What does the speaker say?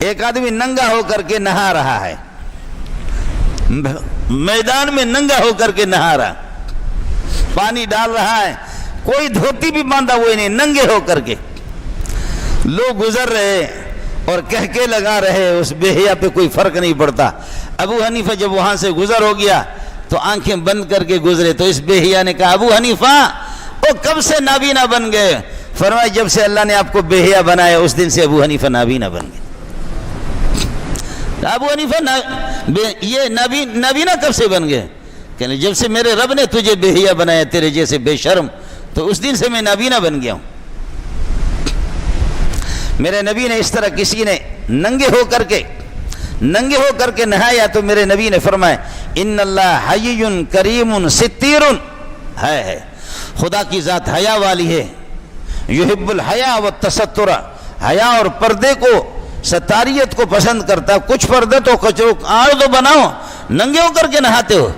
ایک آدمی ننگا ہو کر کے نہا رہا ہے، میدان میں ننگا ہو کر کے نہا رہا، پانی ڈال رہا ہے، کوئی دھوتی بھی باندھا ہوئے نہیں، ننگے ہو کر کے لوگ گزر رہے اور کہہ کے لگا رہے، اس بے حیا پہ کوئی فرق نہیں پڑتا۔ ابو حنیفہ جب وہاں سے گزر ہو گیا تو آنکھیں بند کر کے گزرے، تو اس بے حیا نے کہا ابو حنیفہ وہ کب سے نابینا بن گئے؟ فرمایا جب سے اللہ نے آپ کو بے حیا بنایا اس دن سے ابو حنیفہ نابینا بن گئے۔ ابو حنیفہ یہ نابینا کب سے بن گئے؟ کہ جب سے میرے رب نے تجھے بے حیا بنایا، تیرے جیسے بے شرم، تو اس دن سے میں نابینا بن گیا ہوں۔ میرے نبی نے اس طرح کسی نے ننگے ہو کر کے نہایا تو میرے نبی نے فرمایا ان اللہ حی کریم ستیر، ہے خدا کی ذات حیا والی ہے، یحب الحیا والتستر، حیا اور پردے کو، ستاریت کو پسند کرتا۔ کچھ پردے تو کچھ آڑ تو بناؤ، ننگے ہو کر کے نہاتے ہو۔